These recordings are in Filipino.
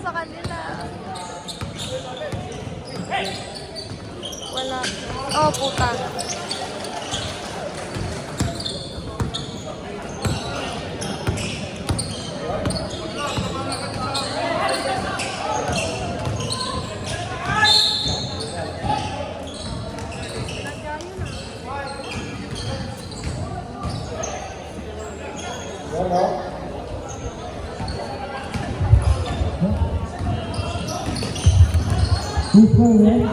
sa kanila. Wala. Oh, puta. Who's playing?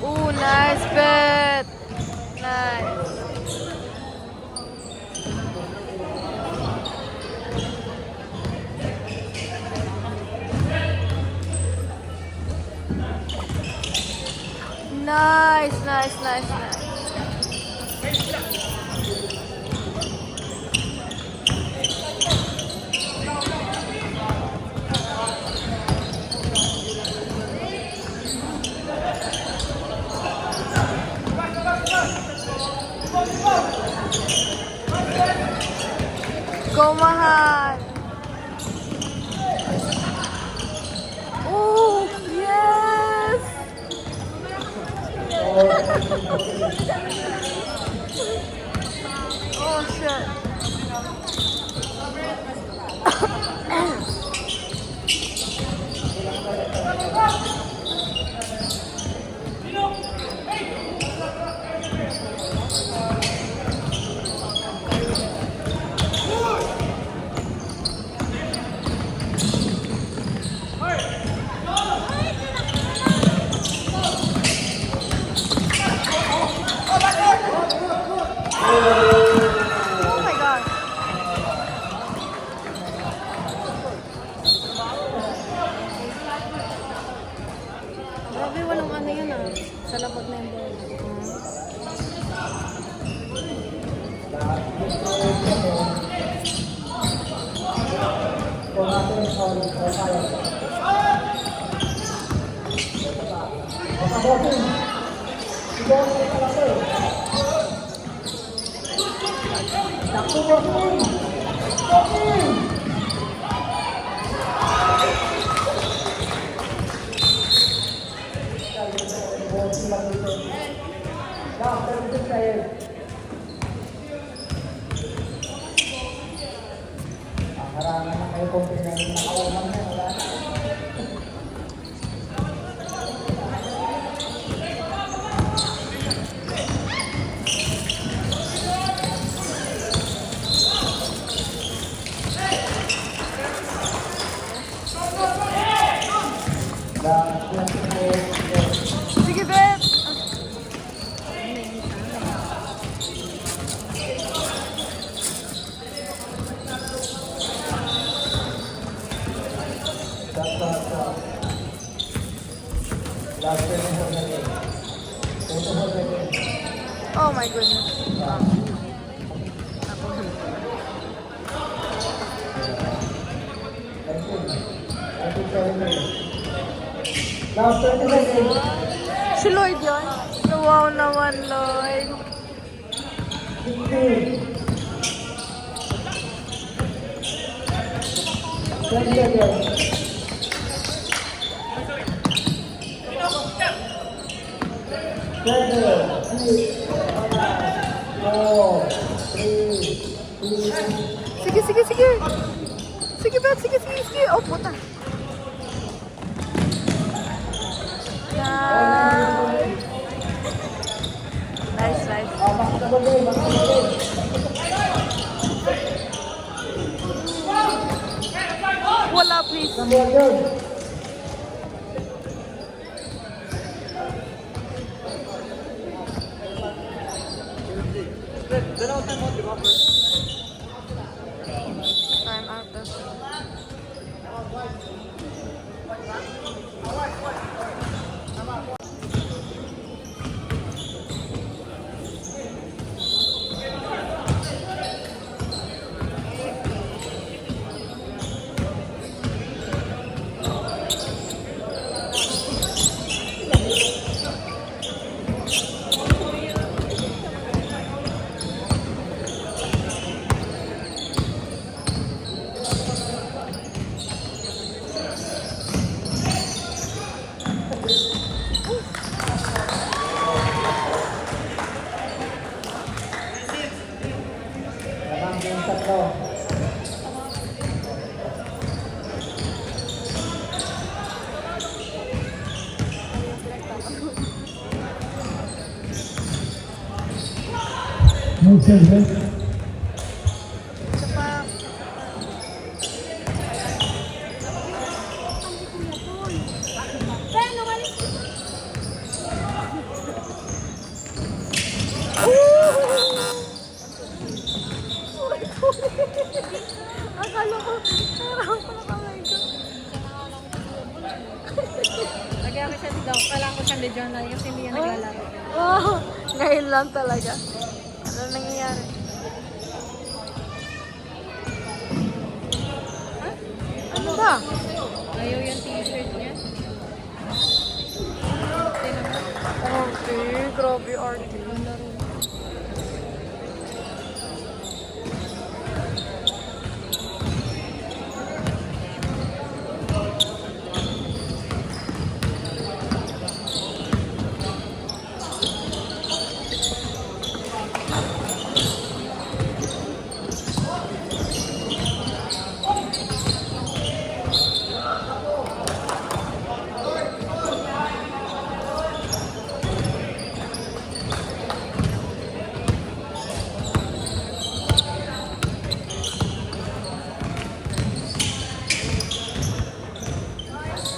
Ooh, nice bet. Nice. Nice, nice, nice, nice. Go, mahal. Oh, yes. Oh, shit. Oh my God. Grabe, walang ano yun ah. Sa labag na yung ball. Harangan na kayo kung pinag-nakawamang na. Wala na. Sige, bet. Oh my goodness. Last 20 seconds. Si Lloyd yun? Wow naman, Lloyd. 15. 20 seconds. 7, 6, 4, 3, 2, Sige, sige, sige. Sige, bet. Sige, sige, sige. Oh, puta. Nice, nice. Wala, please. Time out. Isa pa. Paano mali? Akala ko, parang kamay ko. Lagyan ko siya dito. Kailangan ko siyang medyo na kasi hindi yan naglalaro. Wow, ngayon lang talaga. Ano nangyayari? Ano ba? Ayaw yung t-shirt niya. Okay, grabe arte.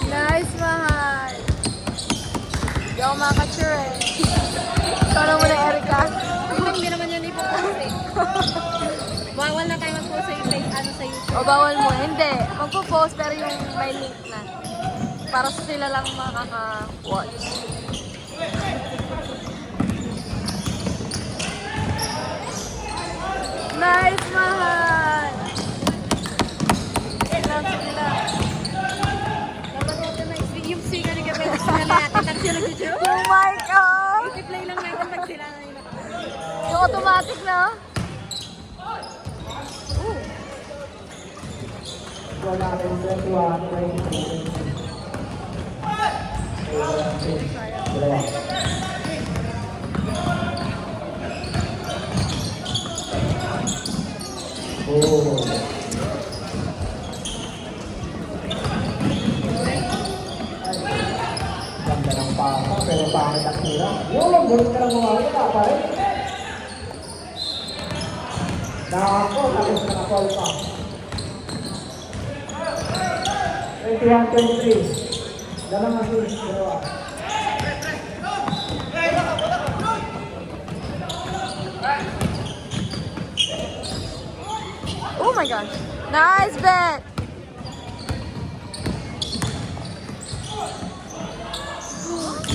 Nice, mahal. Hindi ako makaka-sure eh. Sana mo na, Erica. Hindi naman yan ipopost eh. Bawal na tayo mag-post sa ano sa YouTube. O bawal mo. Hindi. Magpo-post pero yung may link na. Para sa sila lang makaka-watch. Nice, mahal. Ilan sila. Dapat ito na yung singer ni Gabriel. Sila natin. Tapos sila nag-YouTube. Yung mic, oh. I-play lang natin pag sila na yun. Yung automatic na. Ito natin 21, 22. Dalawa. Oh. Ganda ng pasa, pero pangit ang tira. Yung gulit ka lang gumawin, pa rin. Nako, tapos nakapol pa. 23. Dalang assist, dalawa. Oh my gosh. Nice bet.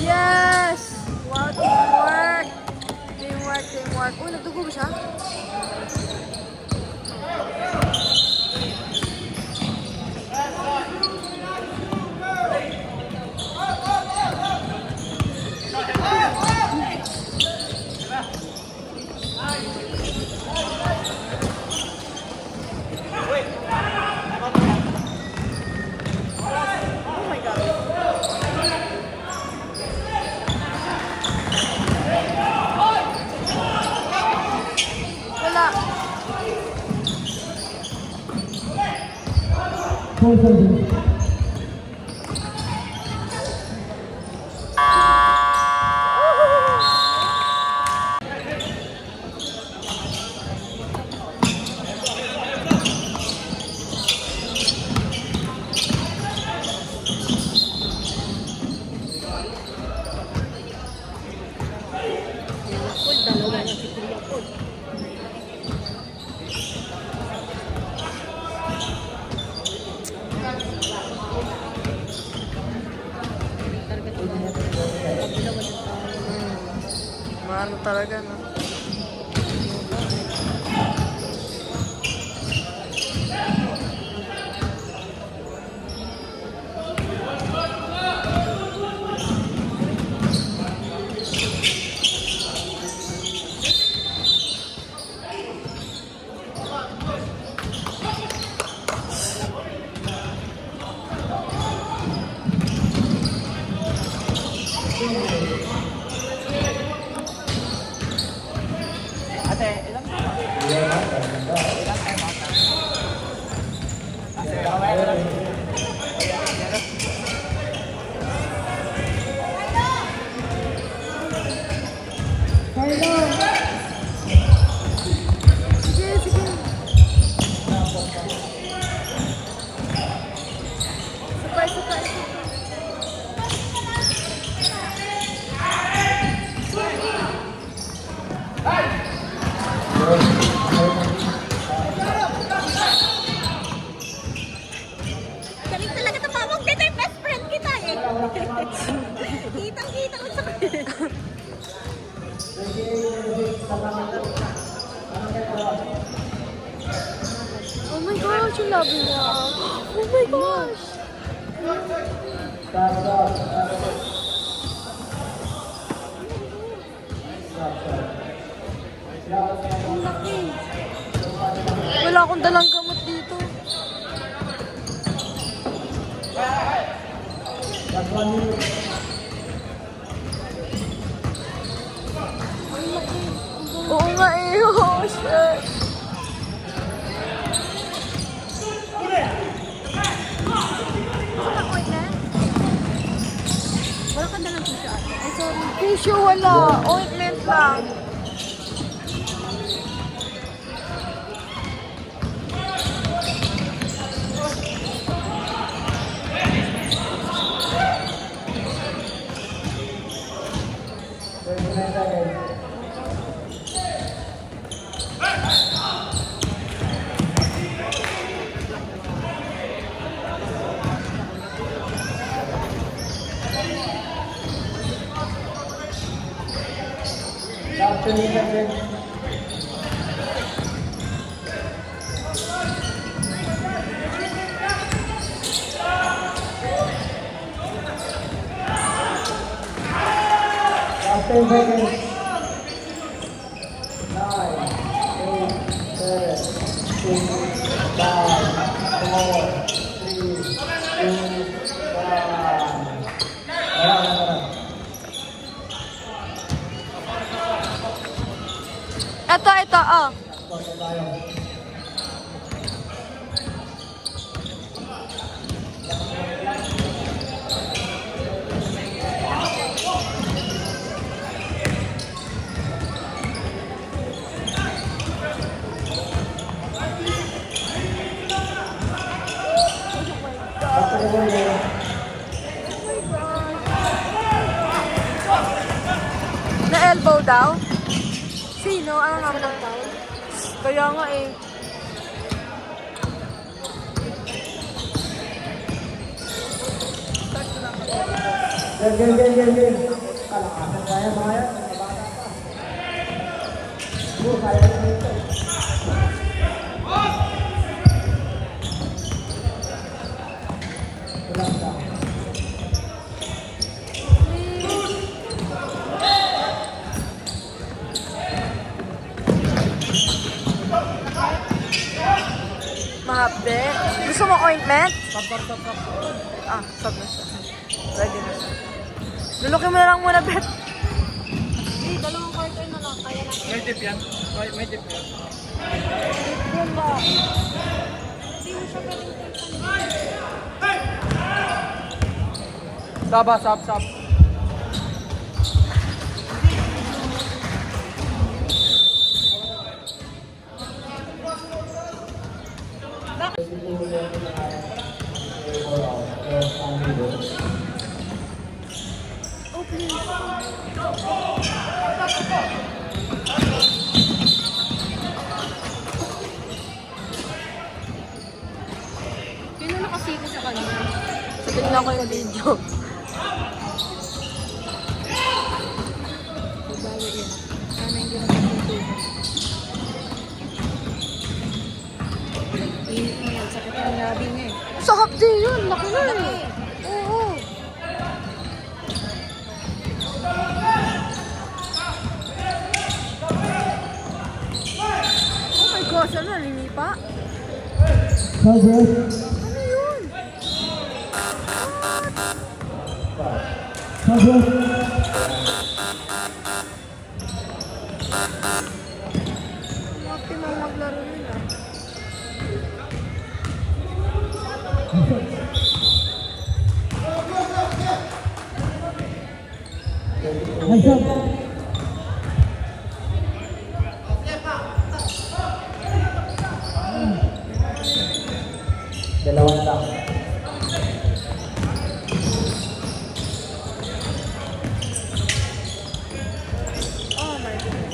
Yes! Wow, teamwork! Teamwork, teamwork. Uy, nagdugo ba siya? Oh my God. Wala. Paul, dalawa na si Kuya Paul. Talaga ito na. Dalawa na tayo. Mahal talaga, no? love niya. Oh my gosh. Stop, stop, stop. Stop, stop. Ang laki. Wala akong dalang gamot dito. That's 1 minute. Oo nga eh. Oh, shit. Wala ka dalang tissue ate. Ay, sorry. Tissue wala. Ointment lang. Stop 10 seconds. Stop 10 seconds. 9, 8, 7, 6, 5, 4, 3, 2, 1. Wala. Ito, oh. Stop tayo. Na-elbow daw? Sino? Ano nga ba? Kaya nga eh. Game. Kalakasan kaya mga yan. Mabata pa. Kaya na ito. Relax ka. Mahapde. Gusto mo ointment? Stop. Ah, stop na siya. Ready na siya. Lulukin mo na lang muna, Bet. Hey, dalawang quarter na lang. Kaya lang. May tip yan. May tip yan. Yun ba? Hindi mo siya pwedeng Stop. Oh, please. Sino nakasiko sa kanila? So, tingnan ko yung video. Babawi yan. Sana hindi na magtutubo. Init mo yan. Sakit ng labi niya eh. Sa hapde yun. Laki na Laki. eh. Oo. Oh my gosh, ano? Linipa? Cover. Ano yun? Cover. Optimal maglaro yun ah. Hands up. Dalawa na lang. Oh my God.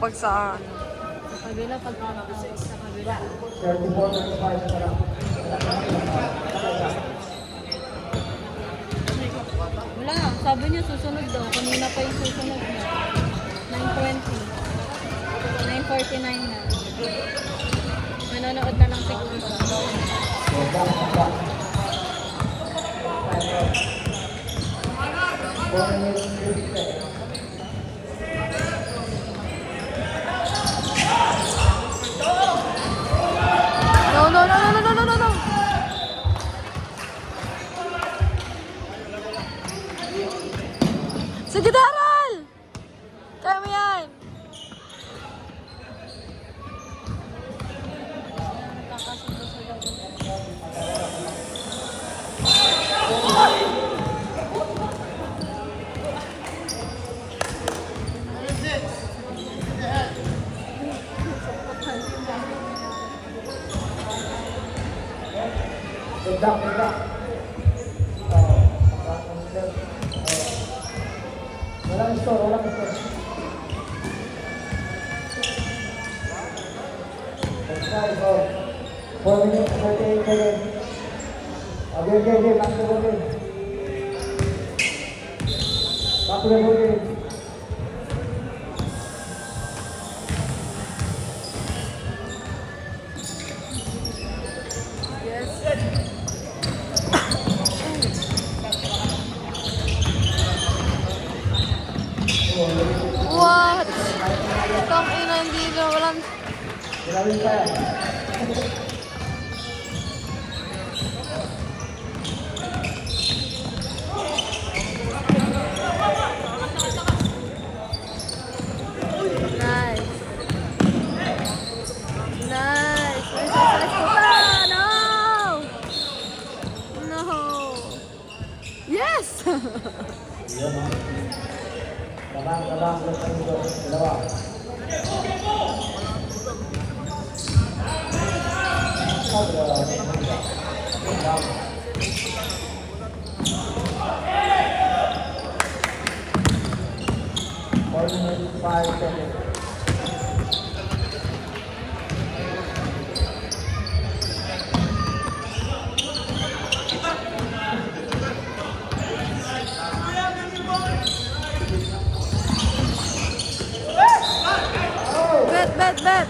pag sa ano. Sa kabila, pag sa kabila. 34.5 na lang. Wala, sabi niya susunod daw. Kanina pa yung susunod niya. 9:20. 9:49 na. Manonood na lang siguro. No, no, no, no, no, no, no, no. Sige, Daral! Kaya mo yan. Ganda. Walang store. 4 minutes, 48 seconds. Okay. Back to the game. Yes. What? Tang ina, hindi na walang... Gawin pa yan. Nice. Nice. Nice ko pa. No! No. Yes! Yun, ha? Kabang, dalawa. Bet.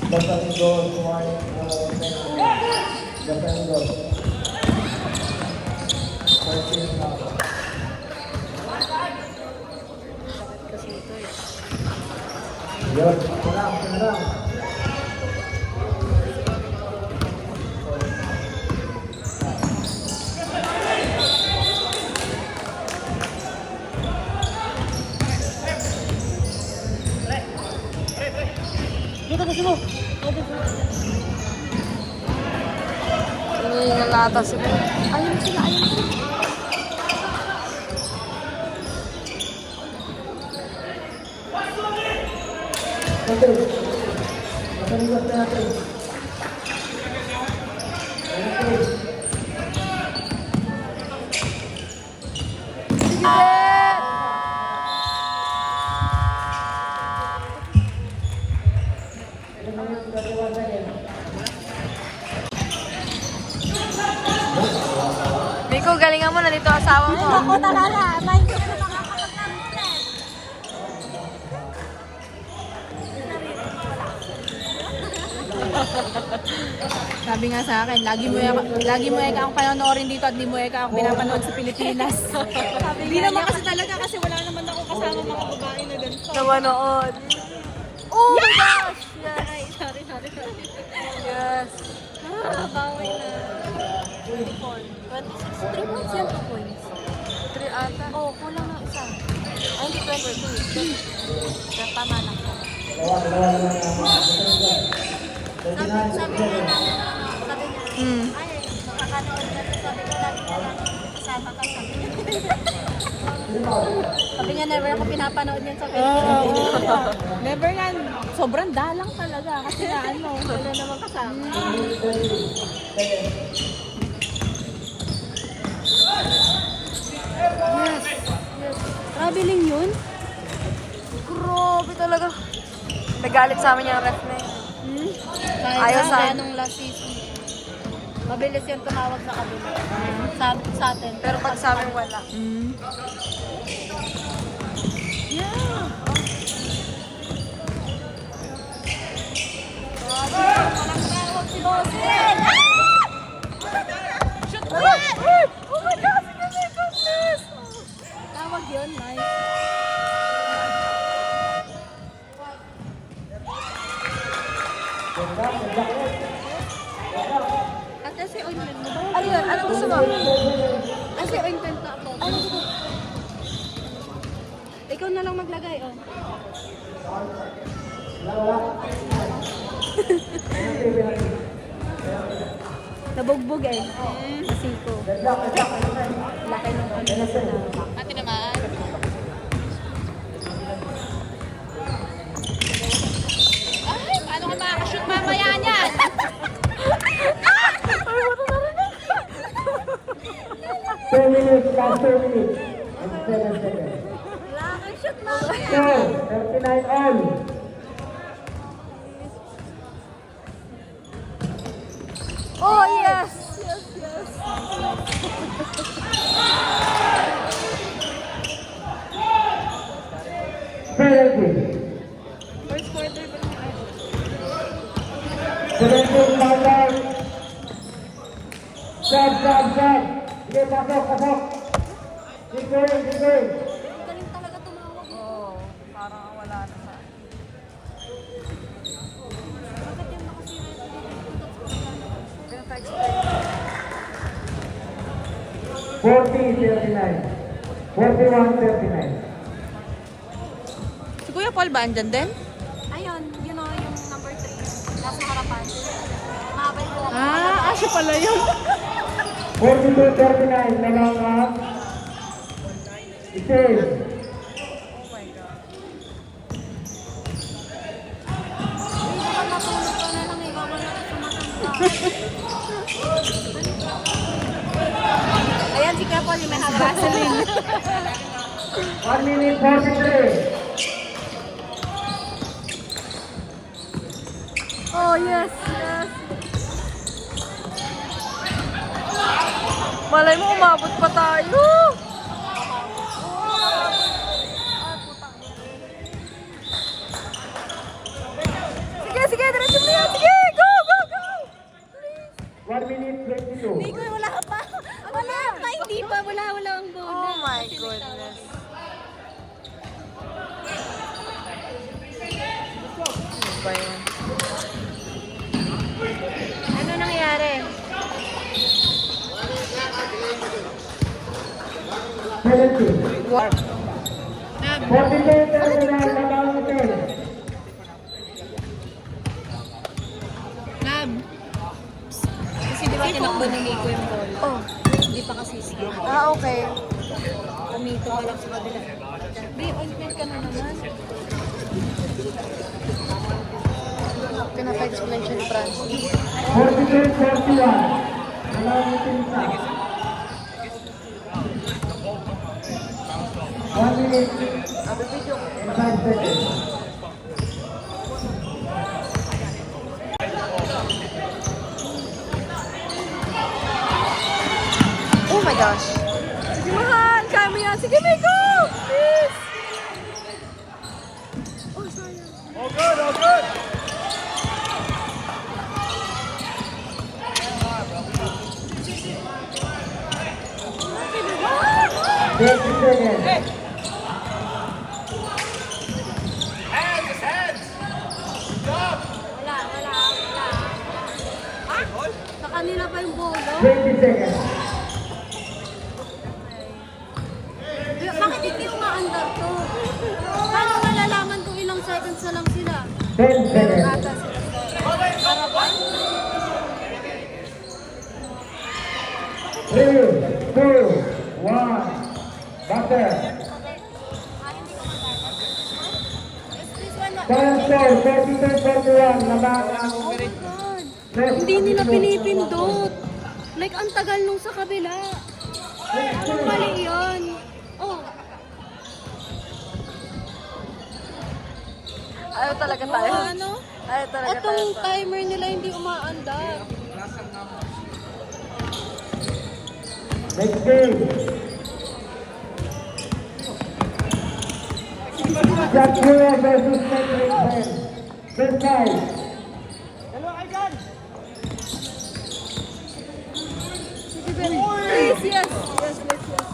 Dapat goal, kumain. Dapat goal. 14 na. Yun, ito lang. Nangingalata sila. Ayun sila. Biko, galingan mo na dito asawa mo. Ako talaga. May hindi ko nakakapag-content. Sabi nga sa akin, lagi mo eka ang panonoorin dito at di mo eka ang pinapanood sa Pilipinas. Hindi naman kasi talaga kasi wala naman ako kasama mga babae na ganito. Namanood. Oh my gosh! Yes. Ay, sorry. Yes. Bawi na. 3 points. 3 points yan, 2 points. 3 ata. Oh, kulang na isa. Ay, hindi 22. Kaya tama lang. Sabi niya namin, sabi niya, ay, makakanood na ito. Sabi ko, lagi ko lang kasama ka. Sabi niya, never ako pinapanood yan sa Facebook. Never nga. Sobrang dalang talaga. Kasi na ano, wala naman kasama. bibiling yun? Grabe talaga. Nagalit sa amin yung ref na yun. Kahit Ayaw sa sa akin. nung last season. Mabilis yun tumawag sa kabila. Sa atin. Pero pag sa amin wala. Yeah. Oh my God! Sige, goodness! Tawag yun, nice. At kasi ointment mo ba? Ano yun? Ano gusto mo? Kasi ointment na ako. Ano gusto mo? Ikaw na lang maglagay, oh. Nabugbog eh. Masiko. Laki ng ano na sila. Ate naman. Ay, paano ka makakashoot mamaya niyan? 2 minutes, last 2 minutes. And 7 seconds. Shoot mamaya. So, 39 on. Oh, yes! Penalty. First quarter ba naman? 17 countdown. Stop. Sige, pasok. Keep going. Galing talaga tumawag. Oh, parang wala na sa akin. Bakit yung nakasira ito dito? Pinaka-explain. 40-39. 41-39. Si Kuya Paul ba andyan din? Ayun, you know, yung number 3. Nasa harapan. Mahabay ko. Siya pala yun. 42-39. Nalangap. Itin. Oh my God. Hindi ka matulog ka na lang, ikaw wala ka sumatanda. Ayan, si Kuya Paul, yung may haba gasoline. 1 minute 43. Oh, yes. Malay mo, umabot pa tayo. Sige, diretso mo yan. Sige, go! 1 minute 22. Hindi ko, wala ka pa. Wala pa, hindi pa. Wala ang bola. Oh my goodness. Ano ba yun? Ano nangyari? Penalty. What? 42-39. Nalangap Itin. Lab. Kasi di ba tinakbo ni Nico yung bola? Oh. Hindi pa kasi siya. Okay. Kumito ka lang sa kabila. Be, ointment ka na naman. Pinaka-explain siya ni Francis. 42-41. Nalangap Itin. 1 minute and 5 seconds. Oh my gosh. Sige, mahal. Kaya mo yan. Sige, Miko! Please! Oh, sayang. All good. 30 seconds. Wala. Sa kanila pa yung bola. 20 seconds. Bakit hindi umaandar to? Paano malalaman kung ilang seconds na lang sila? 10 seconds. Ata sila sa harapan. 3, 2, 1. Butter. Final score, 42-41. Nabaka. Oh my God. Hindi nila pinipindot. Like, ang tagal nung sa kabila. Anong mali yun? Oh. Ayaw talaga tayo. Oo, ano? Ayaw talaga tayo. Itong timer nila hindi umaandar. Next game. Jack Kuya versus Patrick Ben. First side. Please, yes. Yes, please, yes.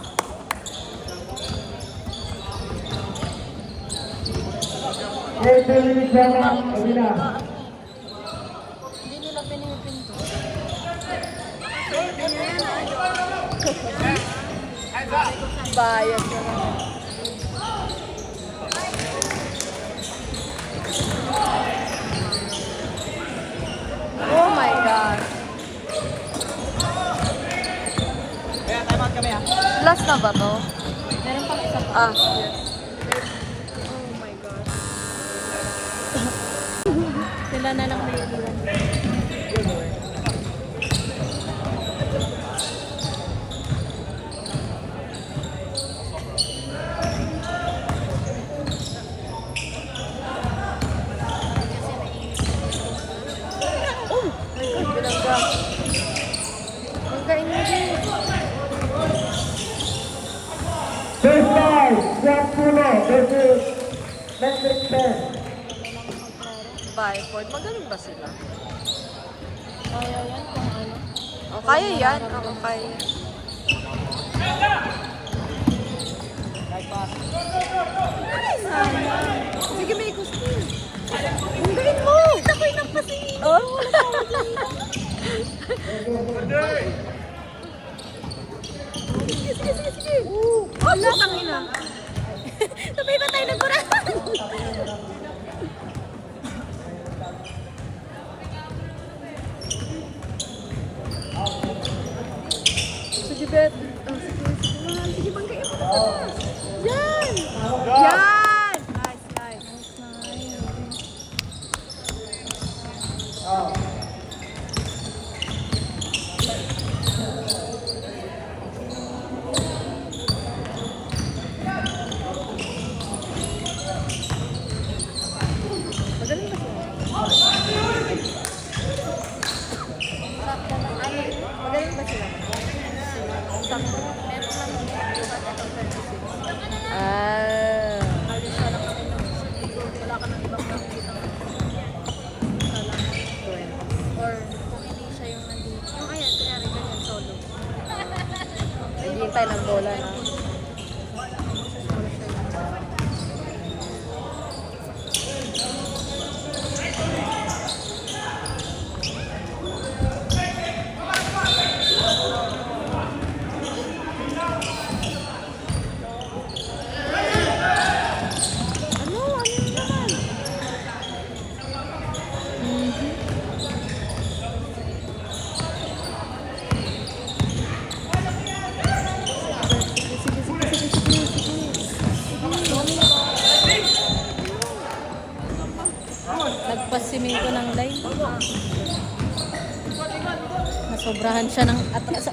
Ito yung drama. Kabila. Hindi nila pinipinto. Bias na naman. Oh my God. Kaya, time out kami ah. Last na ba to? Meron pang isa pa. Ah, yes. Oh my God. Sila na lang may iwan. Bilangga. Magkain mo din. First side. Jack Kuya versus Patrick Ben. Byford. Magaling ba sila? Kaya yan kung ano. Oh, kaya yan. Oo, kaya yan. Sige, may gusto. Ang galing mo! Kita ko yung pasingin. Oh, wala tawag lang. Sige. Wala kang ina. Sabay ba tayo nagkurang? Sige, Bet. Oh, sige, mahal. Sige, banggain mo na. Yan! Yan! Nice. Magaling ba sila? Magaling ba sila? Sakto. Ah. Wala ka ng ibang makikita. Or kung hindi siya yung nandito. Yung ayan, kunyari ganyan solo. Naghihintay ng bola na. Ano yun naman? Nagpasiming ko ng line. Nasobrahan siya ng atras.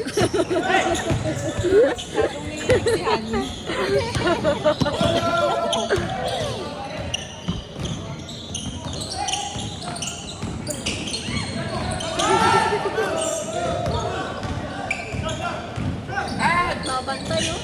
Babantay oh.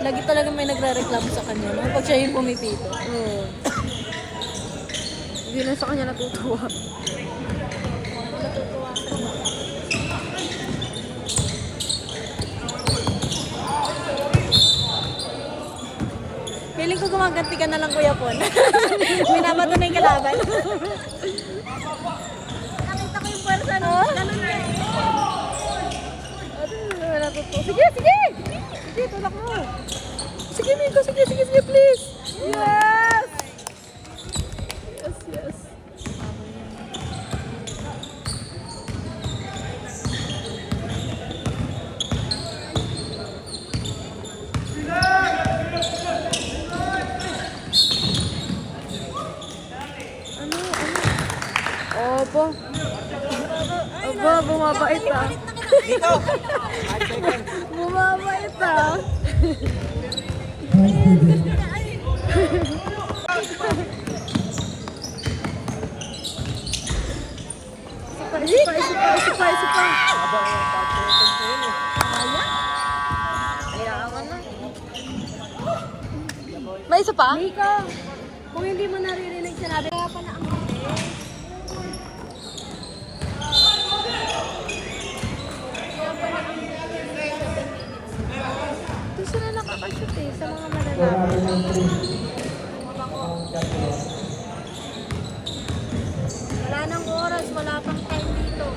Lagi talaga may nagre-reklamo sa kanya, no? Pag siya yung pumipito. Oo. Hindi na sa kanya natutuwa. Natutuwa ka. Feeling ko gumaganti ka na lang, Kuya Pon. Binabato na yung kalaban. Nakita ko yung pwersa, no? Ganun nga. Natutuwa. Sige! Sige, tulak mo. Sige, Miko. Sige, please. Yes! Yes. bumabait ah. Dito! 5 seconds. Bumabait ah. Isa pa. Ayawan na. May isa pa? Nico, kung hindi mo naririnig sinabi, kaya pa na ang Doon sila nakakashoot eh, sa mga Kaya malalaki. natin ang three. wala nang oras, wala pang time dito.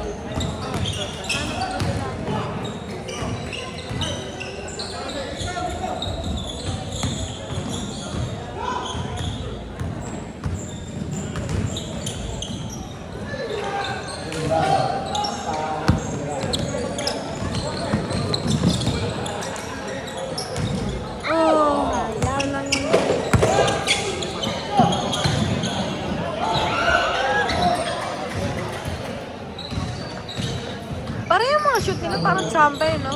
Oh, yan lang yun. Parang yung mga shoot nila parang champion, no?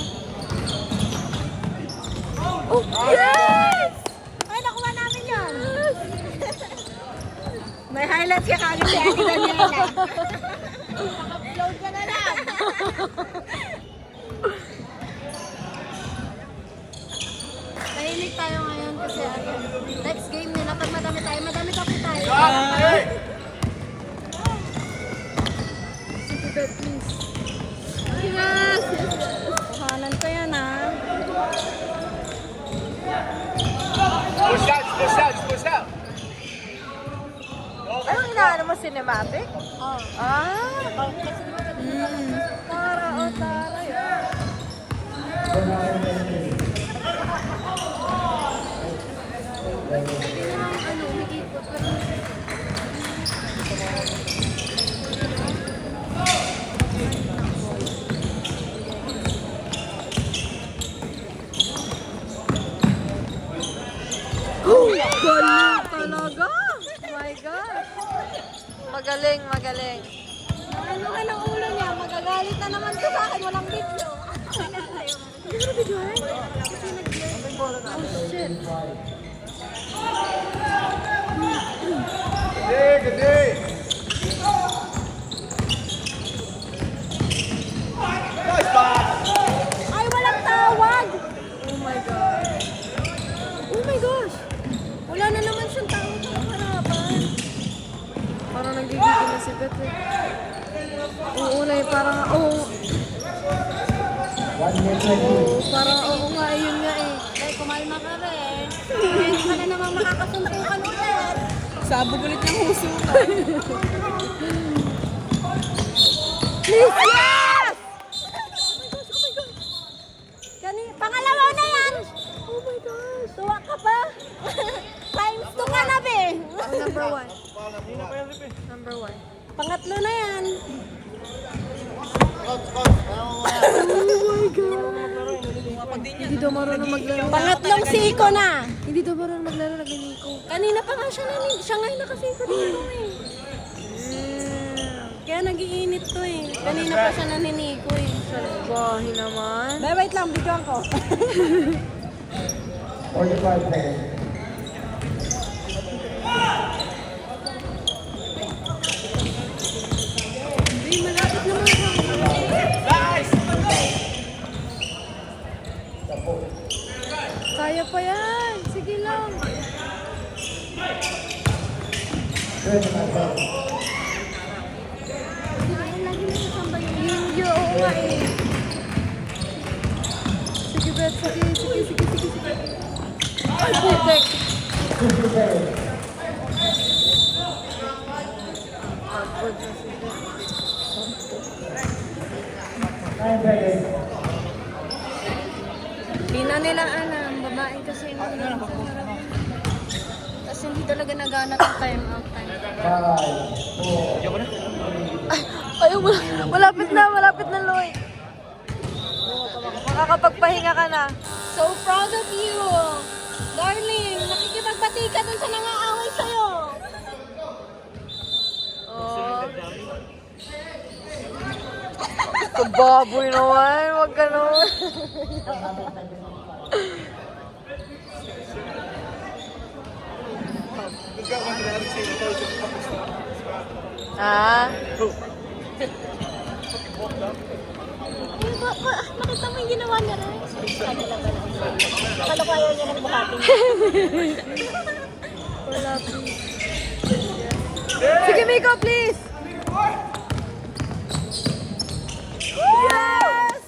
Oh, yes! Ay, nakuha namin yun! May highlights ka kagad si Ate Daniela. Upload ka na lang! Tahimik tayo ngayon kasi next game nila, pag madami tayo, madami kape tayo. Sige, bet, please. Yes! Kuhanan ko yan ah. Push out! Anong inaano mo, cinematic? Oh. Ah! Tara, oh, tara. Galing talaga! Oh my gosh! Magaling. Ano ka ng ulo niya? Magagalit na naman to sa akin. Walang video. Hindi mo video eh? Oh shit. Nice pass! Ay, walang tawag! Oh my god. Oh my gosh! Wala na naman siyang tawag sa harapan. Parang nagigigil na si Beth eh. Oo na eh, parang, parang oo nga eh, yun nga eh. Ay, kumalma ka rin. Hindi ka na naman makakasuntukan ulit. Sabog ulit yung huso ka. Please, yes! Pangalawa na yan! Oh my gosh! Tuwa ka pa? Times 2 ka na, be! Oh, number 1. Number 1. Pangatlo na yan. Oh my God! Hindi daw marunong maglaro. Pangatlong siko na. Hindi daw marunong maglaro, nagliniko. Kanina pa nga siya siya ngayon nakasiko dito eh. Kaya nagiinit to eh. Kanina pa siya naniniko eh. Bahi naman. Wait lang, bigyan ko. 45 seconds. Hindi, malapit naman siya. Nice! Kaya pa yan. Sige lang. 25 seconds. Lagi na sa samba yung Hindi, oo nga eh. Sige, Beth. Sige. Ay, putek. 50 seconds. Pagod na si Beth. 9 seconds. Hindi na nila alam, babae kasi yung kasi hindi talaga naganap ang time out time. 5, 4, Ay, malapit na, Lloyd. Makakapagpahinga ka na. So proud of you! Darling, nakikipagbati ka dun sa nangaaway sa'yo. Oh. Kababoy naman, wag ganun. Ah, Nakita mo yung ginawa niya rin? Akala ko ayaw niya ng buhatin. wala please. Sige, Miko, please. Yes!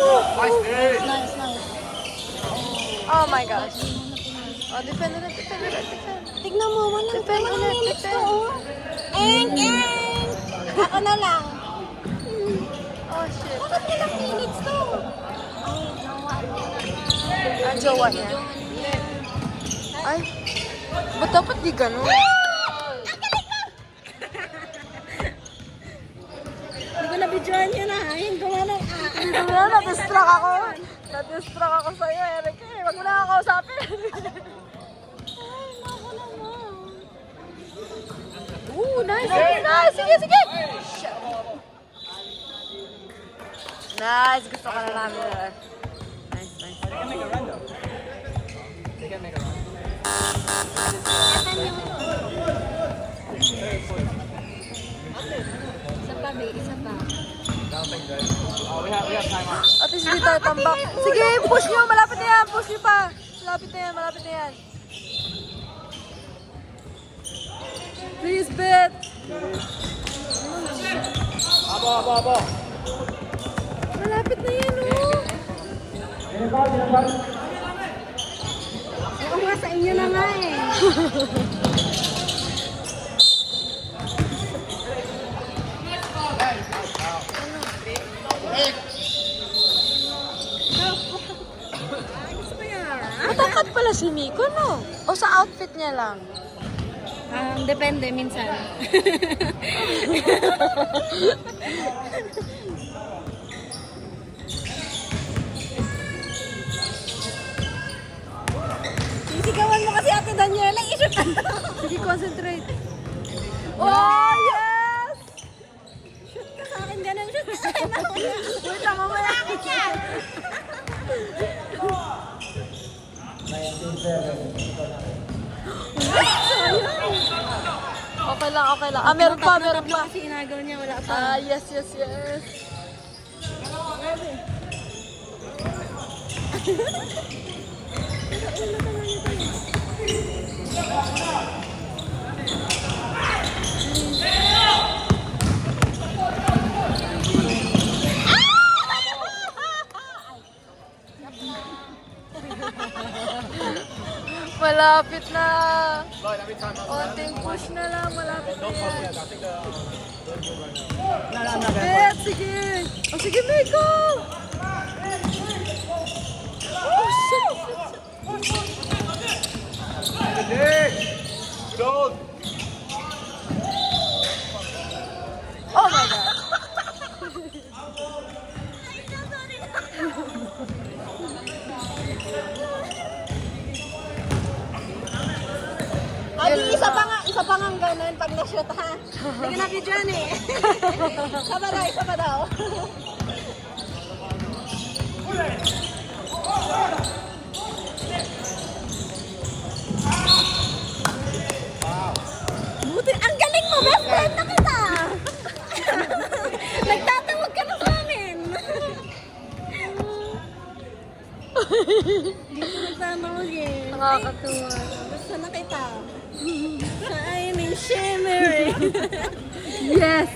Nice, nice. Oh my gosh. Oh, defend ulit, defend ulit, defend. Tignan mo, walang Defend ulit, minutes to, defend. oh. Eng! Ako na lang. Oh, shit. Bakit ilang minutes to? Ay, nawa. Ang jowa niya. Ay, ba't dapat di ganun? Hindi ko na-videoan yun ah. Yung gawa ng Hindi mo na, na-distract ako. Na-distract ako sa'yo, Eric. Eh, wag mo na ako kausapin. Ay, naku naman. Ooh, nice. Sige, nice. Sige, sige. Shit. Nice. Gusto ka na namin. Nice, nice. Isa pa, babe. Isa pa. We have time on. At least hindi tayo tambak. Sige, push nyo. Malapit na yan. Push nyo pa. Malapit na yan. Malapit na yan. Please, bet. Abo. Malapit na yan, oh. Oo nga, sa inyo na nga eh. Matangkad pala si Miko, no? O sa outfit niya lang? Depende, minsan. Sisigawan mo kasi Ate Daniela, isip ka. Sige, concentrate. Oh, yes! Shoot ka sa akin, ganun. Shoot ka sa akin. Wait lang, mamaya. Okay lang, okay lang. Ah, meron pa, meron pa. Kasi inagaw niya, wala pa. Ah, yes, yes, yes. Malapit na. Konting push na lang, malapit na yan. Bet, sige. O sige, Miko. Oh, shit. Gold. Oh my God. Adi, isa pa nga ganun pag na-shoot ha. Hindi ka na-videoan eh. Isa pa daw. Buti, ang galing mo, best friend na kita. Nagtatawag ka na sa amin. Hindi ko nagtatawag eh. Nakakatuwa. Gusto na kita. Shining, shimmering. Yes.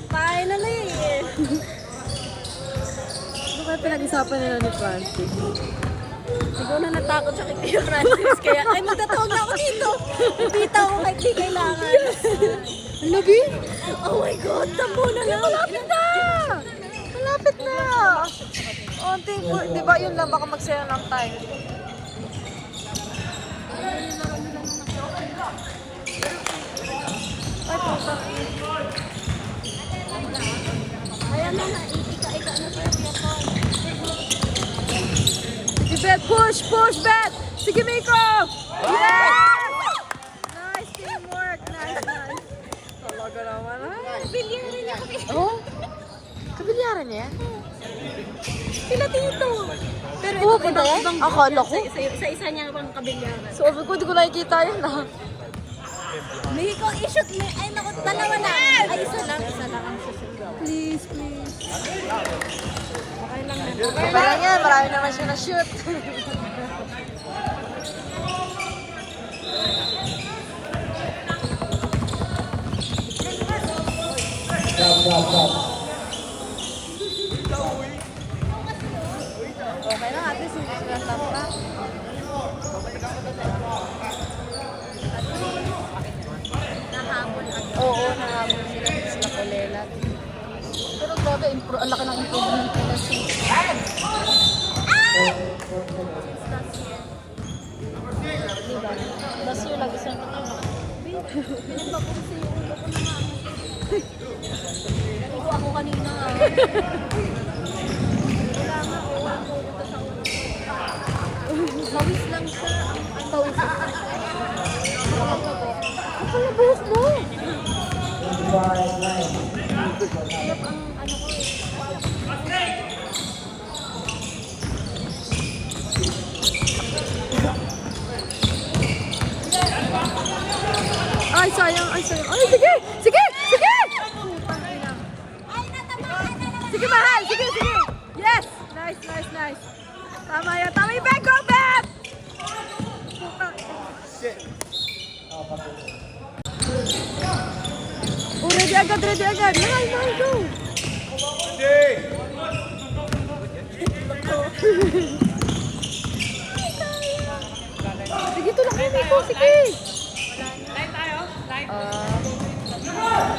Finally. Ano kaya pinag-isapan nila ni Francis? Siguro na natakot siya kay Kuya Francis. Kaya, ay, magtatawag na ako dito. Tita ako kahit di kailangan. Ang lagi? Oh my God, tamo na lang. Malapit na! Malapit na! Konting push. Di ba yun lang? Baka magsayang ng time. Ay, puta. Ayan na, ika na sa Kuya Paul. Sige, bet, push! Push, push, Bet! Sige, Miko! Yes! Nice teamwork. Nice, nice. Talaga naman, ha? Bilyaran niya kami. Oh? Kabilyaran niya yan? Sila dito. Pero Oo, punta yan? Akala ko. Sa isa niya pang kabilyaran. Sabi ko, di ko nakikita yun, ha? May ko i-shoot mo. Ay, naku, dalawa na. Ay, isa lang ang shoot. Please, please. Okay lang na. Okay lang yan, marami naman siya na-shoot. Okay lang, ate, sinasama ka. Nahabol agad. Oo, nahabol sila sa Kolela. Pero grabe, ang laki ng improvement nila sa diba? Last year, lagi siyang katama. Pinagba ko sa iyo, ulo ko na nga. Naligo ako kanina. Wala nga, walang pupunta sa ulo. Pawis lang siya. Ang pawis lang siya. Ang pala buhok mo. Hirap ang ano ko eh. Ay, sayang, ay, sayang. Ay, sige! Sige! Sige! Sige, mahal! Sige, sige! Yes! Nice, nice, nice. Tama yan. Tama yung back. Go, Beb! Oh, ready agad, ready agad. Mahal, mahal, go! Sige, tulak mo, Miko. Sige! Live tayo? Live?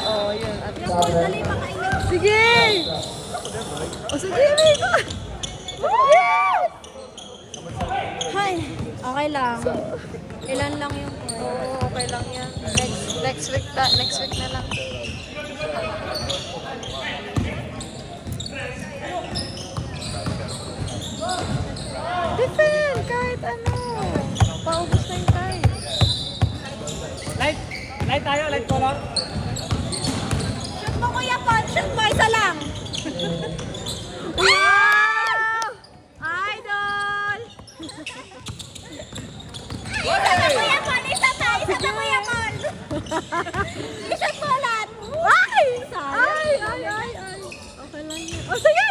Oh, yun. At Dali pa kainin. sige! Oh, sige, Miko! Yes! Hi! Okay lang. Ilan lang yung point? Oo, okay lang yan. Next week na lang. Defend! Kahit ano. Paubos na yung time. Light! Light tayo, light color. Shoot mo, Kuya Paul! Shoot mo! Isa lang! Wow! Idol! Isa na, Kuya Paul! Isa na! Isa na, Kuya Paul! I-shoot mo lahat! Ay! Sayang. Ay! Okay lang yan. Oh, sige!